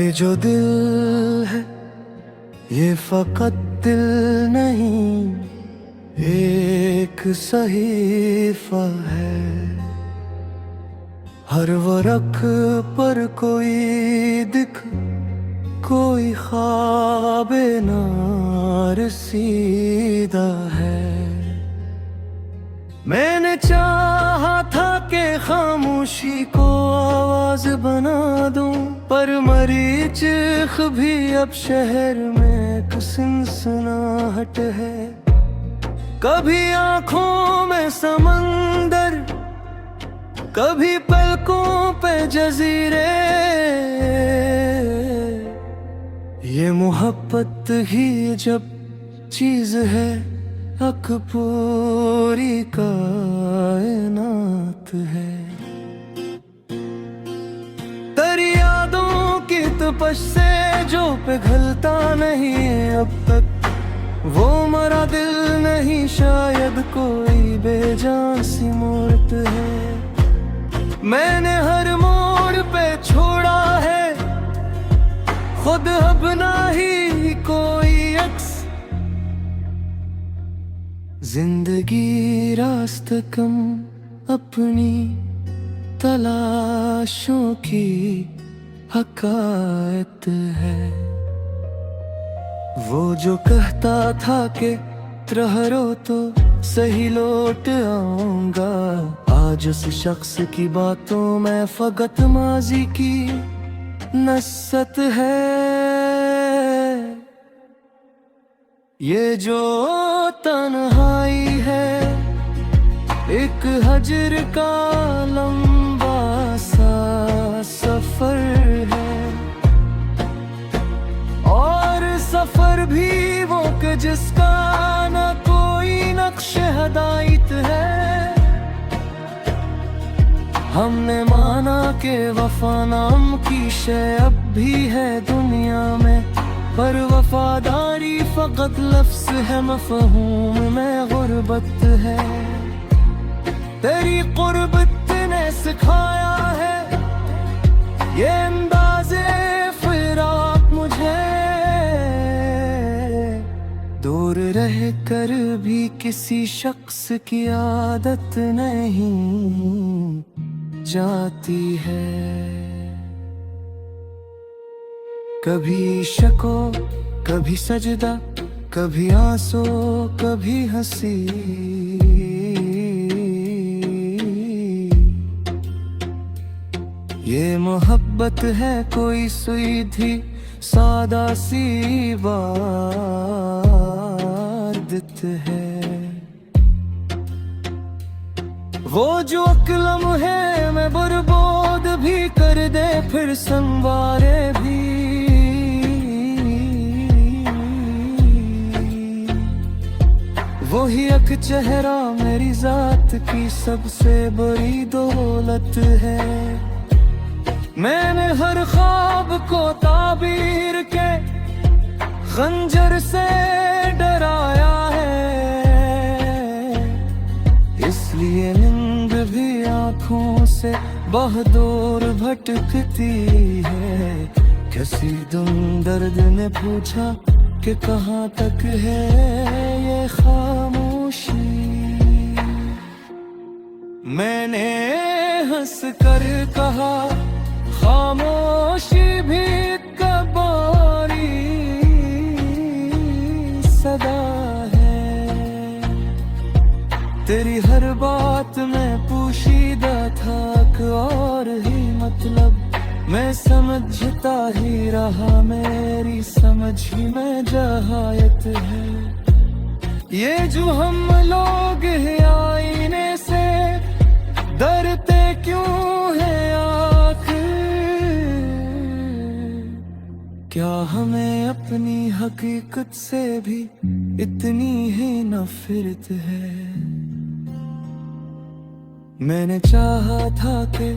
ये जो दिल है ये फकत दिल नहीं, एक सहीफा है। हर वरख पर कोई दिख, कोई ख्वाबे नारसीदा है। मैंने चाहा था कि खामोशी को आवाज बना दूं, पर मरीचिख भी अब शहर में एक सनसनाहट है। कभी आंखों में समंदर, कभी पलकों पे जजीरे। ये मोहब्बत ही जब चीज है, हक पूरी कायनात है। तेरी यादों की तपश से जो पिघलता नहीं अब तक, वो मरा दिल नहीं शायद कोई बेजान सी मूर्त है। मैंने हर मोड़ पे छोड़ा है खुद अपना ही कोई अक्स। जिंदगी रास्ता कम अपनी तलाशों की हकायत है। वो जो कहता था कि ठहरो तो सही लौट आऊंगा, आज उस शख्स की बातों में फकत माजी की नस्सत है। ये जो तन्हाई है एक हजर का लंबा सा सफर है, और सफर भी वो कि जिसका न कोई नक्श हदायत है। हमने माना कि वफा नाम की शय अब भी है दुनिया में, पर वफादारी फकत लफ्ज़ है, मफ़हूम में गुर्बत है। तेरी कुर्बत ने सिखाया है ये अंदाज़े फिराक मुझे। दूर रह कर भी किसी शख्स की आदत नहीं जाती है। कभी शको, कभी सजदा, कभी आंसू, कभी हंसी। ये मोहब्बत है कोई सीधी सादा सी इबादत है। वो जो अक्लम है मैं बर्बाद भी कर दे फिर संवारे भी। वही एक चेहरा मेरी जात की सबसे बड़ी दौलत है। मैंने हर ख्वाब को ताबीर के खंजर से डराया है, इसलिए नींद भी आँखों से बहदूर भटकती है। किसी दुम दर्द ने पूछा कि कहाँ तक है ये खामोशी। मैंने हंस कर कहा खामोशी भी कबारी सदा है। तेरी हर बात में पोशीदा था और ही मतलब मैं समझता ही रहा, मेरी समझ ही में जहायत है। ये जो हम लोग हैं आईने से डरते क्यों है आखिर, क्या हमें अपनी हकीकत से भी इतनी ही नफरत है। मैंने चाहा था कि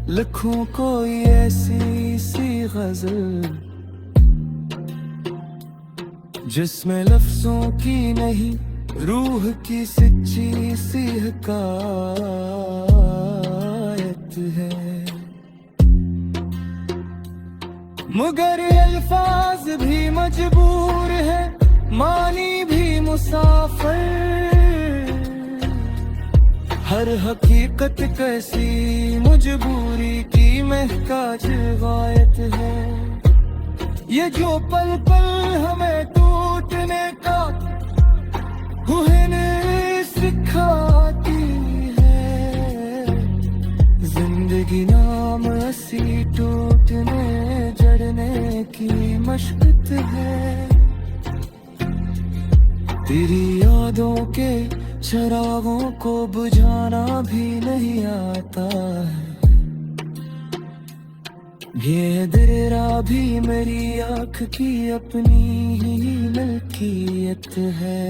लिखूं कोई ऐसी सी गजल जिसमें लफ्जों की नहीं रूह की सच्ची सी हकायत है। मगर अल्फाज भी मजबूर है, मानी भी मुसाफिर। हर हकीकत कैसी मजबूरी की महताज गायत है। ये जो पल पल हमें टूटने का हुन सिखाती है। जिंदगी नाम ऐसी टूटने जड़ने की मशक्कत है। तेरी यादों के चरागों को बुझाना भी नहीं आता है। ये अंधेरा भी मेरी आँख की अपनी ही मलकियत है।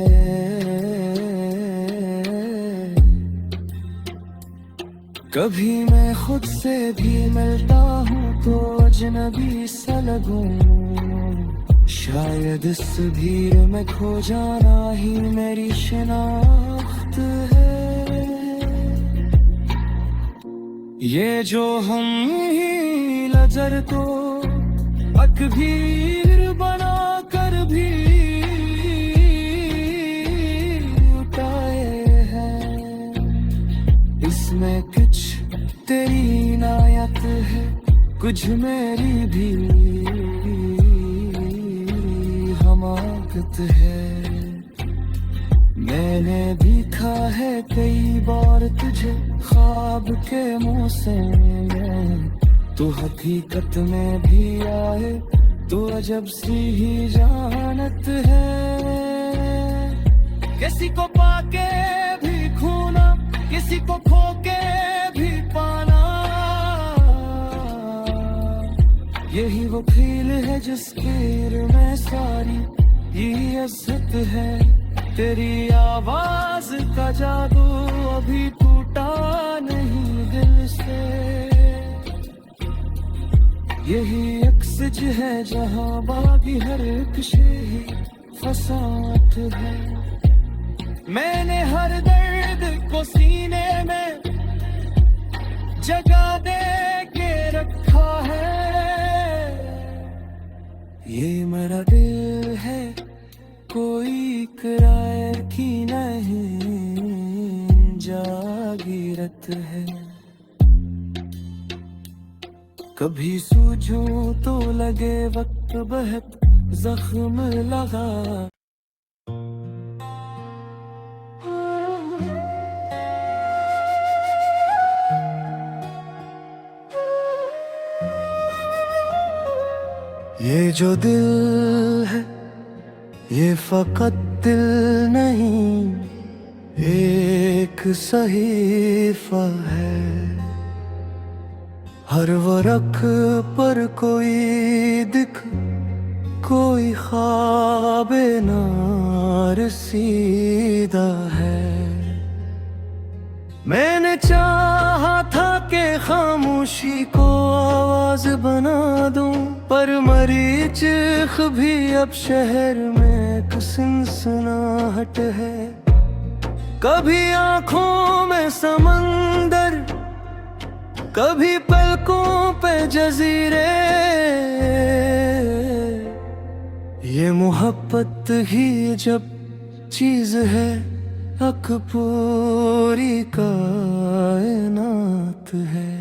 कभी मैं खुद से भी मिलता हूँ तो अजनबी सा लगूं। शायद इस भीड़ में खो जाना ही मेरी शिनाख्त है। ये जो हम ही नजर को तकदीर बना कर भी उठाए हैं। इसमें कुछ तेरी इनायत है, कुछ मेरी भी हमाकत है। मैंने देखा है कई बार तुझे ख्वाब के मुंह से, तू हकीकत में भी आए तू अजब सी ही जानत है। किसी को पाके भी खोना, किसी को खो के भी पाना, यही वो खेल है जिस खेल में सारी ये इज्जत है। तेरी आवाज का जादू अभी टूटा नहीं दिल से। यही अक्सज है जहां बागी हर एक ही फसात है। मैंने हर दर्द को सीने में जगा दे के रखा है। ये मेरा दिल है, कोई किराए की नहीं जागीरत है। कभी सूझूं तो लगे वक्त बहुत जख्म लगा। ये जो दिल है ये फकत दिल नहीं, एक सहीफा है। हर वरख पर कोई दिख, कोई ख्वाब नार सीधा है। मैंने चाहा था कि खामोशी को आवाज बना दूं, पर मरी चिख भी अब शहर में एक सनसनाहट है। कभी आंखों में समंदर, कभी पलकों पे जजीरे। ये मोहब्बत ही जब चीज है, हक पूरी कायनात है।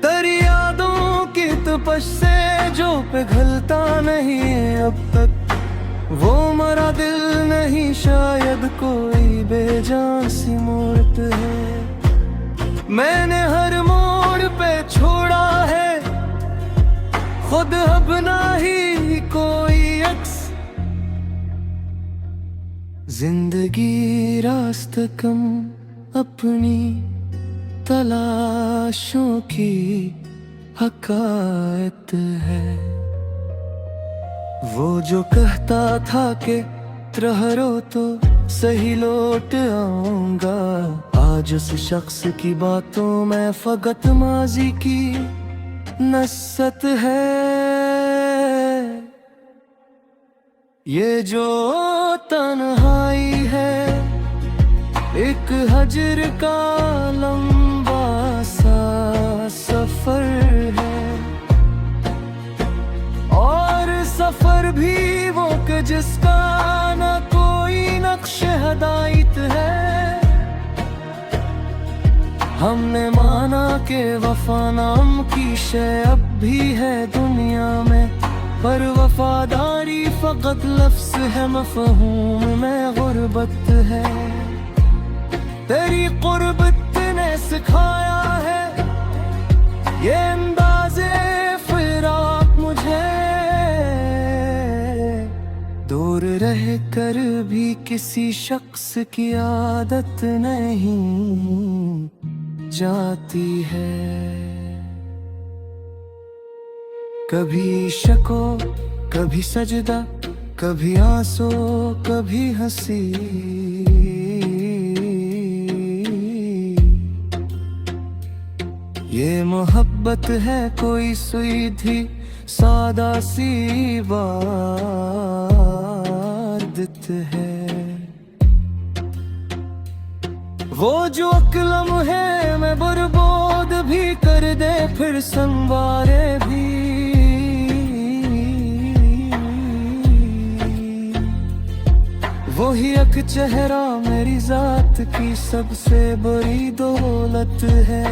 तेरी यादों की तपश से जो पिघलता नहीं अब तक, वो मरा दिल नहीं शायद कोई बेजान सी मौत है। मैंने हर मोड़ पे छोड़ा है खुद अपना ही कोई अक्स। जिंदगी रास्ता कम अपनी तलाशों की हकायत है। वो जो कहता था कि ठहरो तो सही लौट आऊंगा, आज उस शख्स की बातों में फकत माजी की नस्सत है। ये जो तन्हाई है एक हजर का लंबा सा सफर है। सफर भी वो कि जिसका न कोई नक्श हदायत है। हमने माना कि वफा नाम की शय अब भी है दुनिया में, पर वफादारी फकत लफ्ज़ है, मफ़हूम में गुर्बत है। तेरी कुर्बत ने सिखाया है ये अंदाज़े फिराक मुझे, दूर रह कर भी किसी शख्स की आदत नहीं जाती है। कभी शको कभी सजदा, कभी आंसू कभी हंसी, ये मोहब्बत है कोई सीधी सादा सी इबादत है। वो जो अक्लम है मैं बर्बाद भी कर दे फिर संवारे भी, वही एक चेहरा मेरी जात की सबसे बड़ी दौलत है।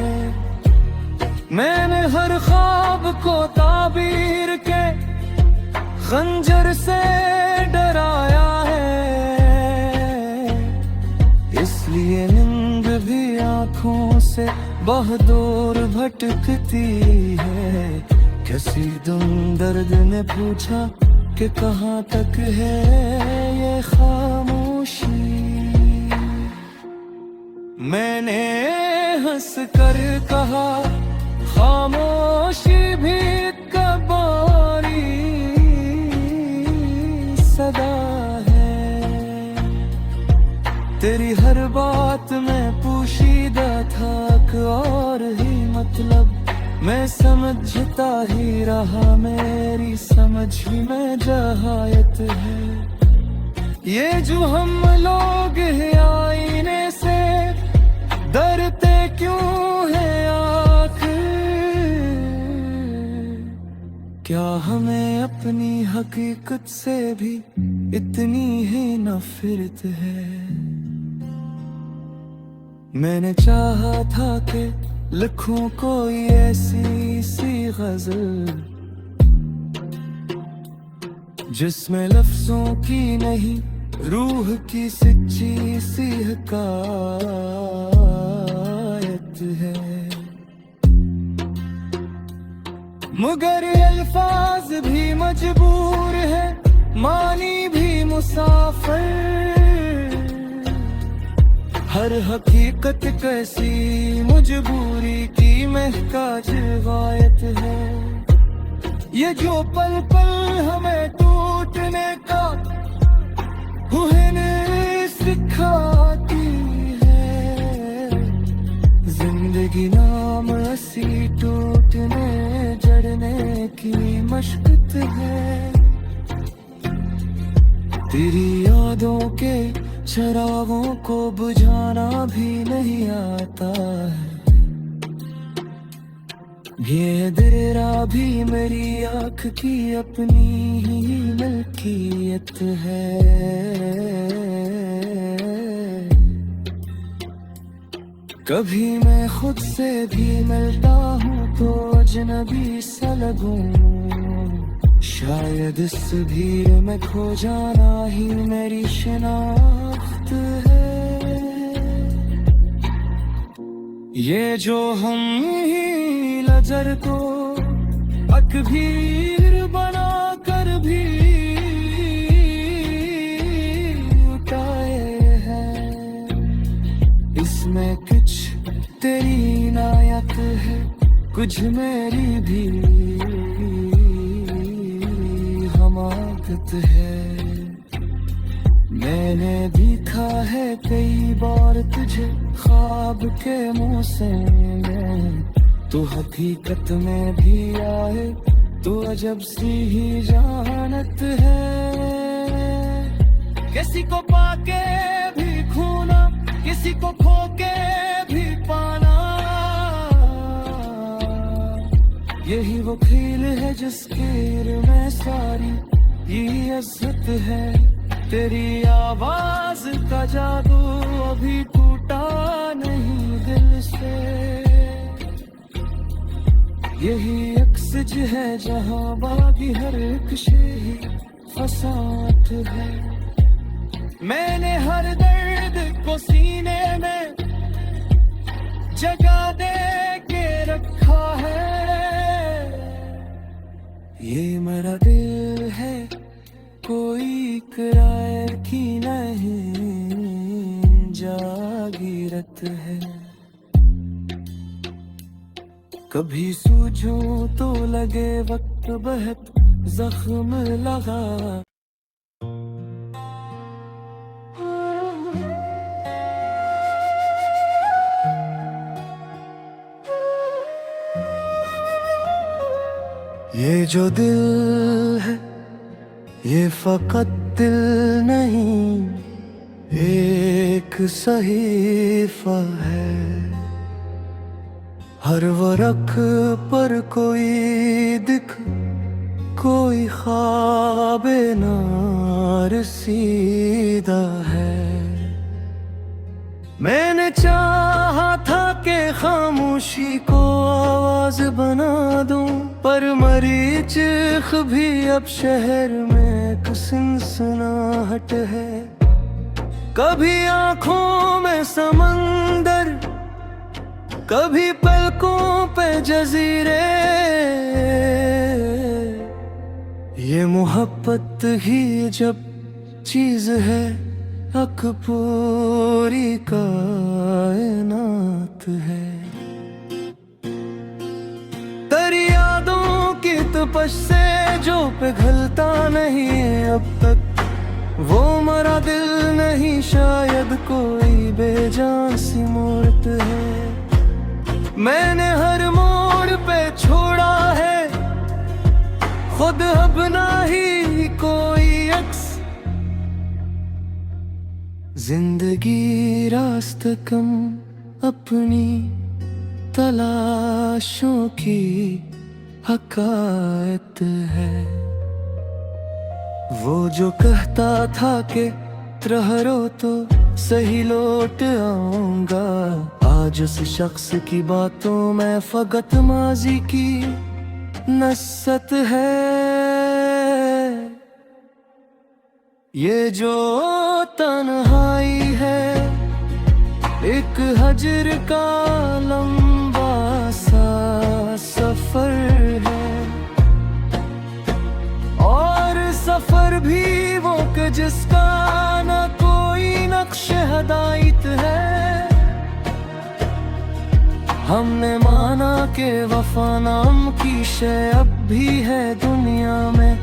मैंने हर ख्वाब को ताबीर के खंजर से डराया है, इसलिए नींद भी आँखों से बहदूर भटकती है। किसी दुम दर्द ने पूछा कि कहाँ तक है ये खामोशी, मैंने हंस कर कहा खामोशी भी कबारी सदा है। तेरी हर बात में पोशीदा था और ही मतलब, मैं समझता ही रहा मेरी समझ ही में जहायत है। ये जो हम लोग हैं आईने से डरते क्यों है आखिर, क्या हमें अपनी हकीकत से भी इतनी ही नफरत है। मैंने चाहा था कि लिखूं कोई ऐसी सी गजल जिसमें लफ्जों की नहीं रूह की सच्ची सी हकायत है, मगर अल्फाज भी मजबूर है, मानी भी मुसाफिर। हर हकीकत कैसी मजबूरी की महताज गायत है। ये जो पल पल हमें टूटने का हुन सिखाती है, जिंदगी नाम ऐसी टूटने जड़ने की मशक्कत है। तेरी यादों के चरागों को बुझाना भी नहीं आता है, ये अंधेरा भी मेरी आँख की अपनी ही मलकियत है। कभी मैं खुद से भी मिलता हूँ तो अजनबी सा लगूं, शायद इस भीड़ में खो जाना ही मेरी शनाख्त है। ये जो हम ही नजर को अकबीर बना कर भी उठाए हैं, इसमें कुछ तेरी इनायत है, कुछ मेरी भी हमाकत है। मैंने देखा है कई बार तुझे ख्वाब के मुंह से, तू हकीकत में भी आए तू अजब सी ही जानत है। किसी को पाके भी खोना, किसी को खो के भी पाना, यही वो खेल है जिसके में सारी लज्जत है, तेरी आवाज का जादू अभी टूटा नहीं दिल से। यही अक्सज है जहां बागी हर एक शेही फसात है। मैंने हर दर्द को सीने में जगा दे के रखा है। ये मेरा दिल है, कोई किराए की नहीं जागीरत है। कभी सूझूं तो लगे वक्त बहुत जख्म लगा। ये जो दिल है ये फकत दिल नहीं, एक सहीफा है। हर वरख पर कोई दिख, कोई ख्वाबे नारसीदा है। मैंने चाहा था कि खामोशी को आवाज बना दूं, पर मरीचिख भी अब शहर में एक सनसनाहट है। कभी आंखों में समंदर, कभी पलकों पे जजीरे। ये मोहब्बत ही जब चीज है, हक पूरी कायनात है। तेरी यादों की तपश से जो पिघलता नहीं अब तक, वो मरा दिल नहीं शायद कोई बेजान सी मूर्त है। मैंने हर मोड़ पे छोड़ा है खुद अपना ही कोई अक्स। जिंदगी रास्त कम अपनी तलाशों की हकायत है। वो जो कहता था कि ठहरो तो सही लौट आऊंगा, आज उस शख्स की बातों में फकत माजी की नस्सत है। ये जो तन्हाई है एक हजर का लंबा सा सफर है, और सफर भी वो कि जिसका न कोई नक्श हदायत है। हमने माना कि वफा नाम की शय अब भी है दुनिया में,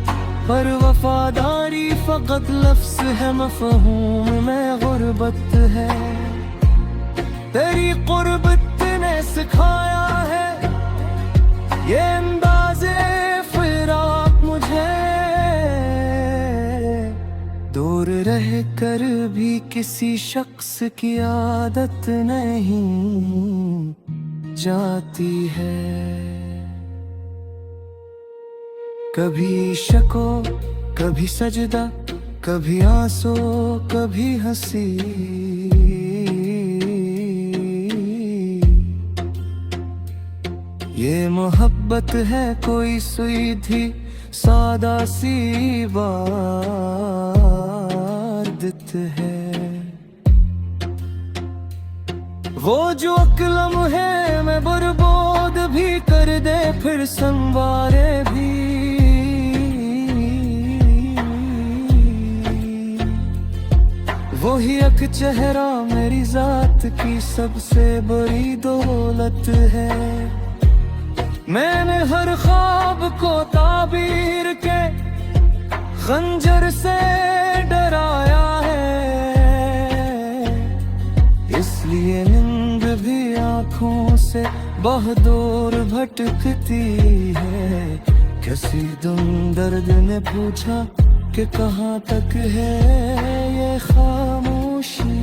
पर वफादारी फकत लफ्ज़ है, मफ़हूम में गुर्बत है। तेरी कुर्बत ने सिखाया है ये अंदाज़े फिराक मुझे। दूर रह कर भी किसी शख्स की आदत नहीं जाती है। कभी शको, कभी सजदा, कभी आंसू, कभी हंसी। ये मोहब्बत है कोई सीधी सादा सी वारदत है। वो जो अक्लम है मैं बर्बाद भी कर दे फिर संवारे भी। वही एक चेहरा मेरी जात की सबसे बड़ी दौलत है। मैंने हर ख्वाब को ताबीर के खंजर से डराया है, इसलिए नींद भी आँखों से बहदूर भटकती है। किसी दुम दर्द ने पूछा कि कहाँ तक है ये खामोशी।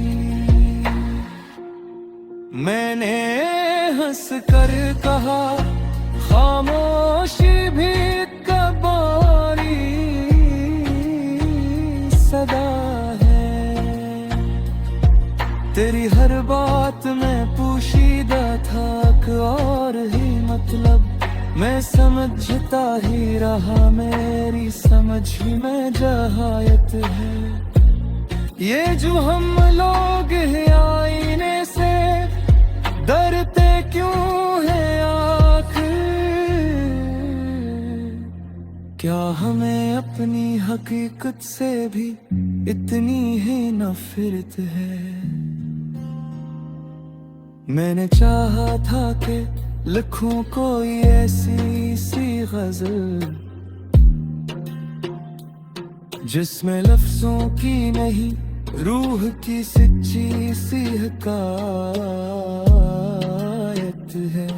मैंने हंस कर कहा खामोशी भी कबारी। तेरी हर बात में पोशीदा था और ही मतलब मैं समझता ही रहा, मेरी समझ ही में जहायत है। ये जो हम लोग हैं आईने से डरते क्यों हैं आखिर, क्या हमें अपनी हकीकत से भी इतनी ही नफरत है। मैंने चाहा था कि लिखूं कोई ऐसी सी गजल जिसमें लफ्जों की नहीं रूह की सच्ची सी हकायत है,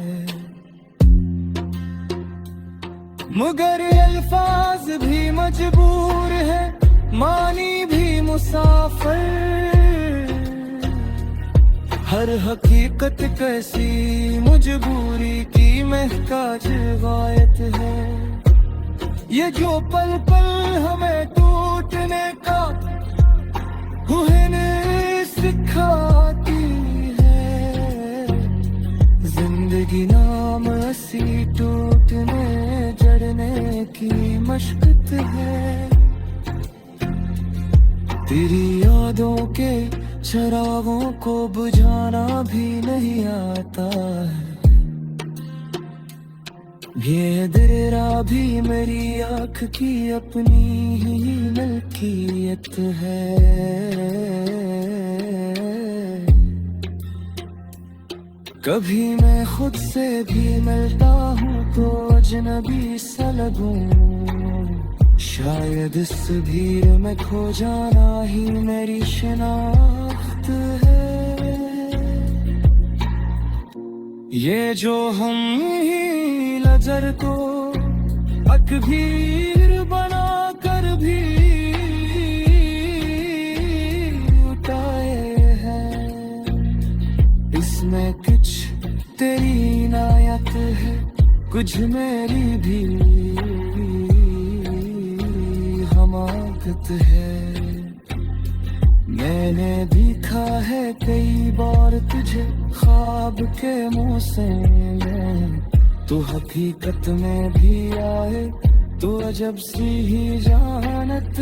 मगर अल्फाज भी मजबूर है, मानी भी मुसाफिर। हर हकीकत कैसी मजबूरी की महताज गायत है। ये जो पल पल हमें टूटने का हुन सिखाती है, जिंदगी नाम ऐसी टूटने जड़ने की मशक्कत है। तेरी यादों के चरागों को बुझाना भी नहीं आता है, ये अंधेरा भी मेरी आँख की अपनी ही मलकियत है। कभी मैं खुद से भी मिलता हूँ तो अजनबी सा लगूं, शायद इस भीड़ में खो जाना ही मेरी शनाख्त है। ये जो हम ही नजर को अकबीर बना कर भी उठाए हैं, इसमें कुछ तेरी इनायत है, कुछ मेरी भी हमाकत है। मैंने देखा है कई बार तुझे ख्वाब के मुंह से, तो हकीकत में भी आए तो अजब सी ही जानत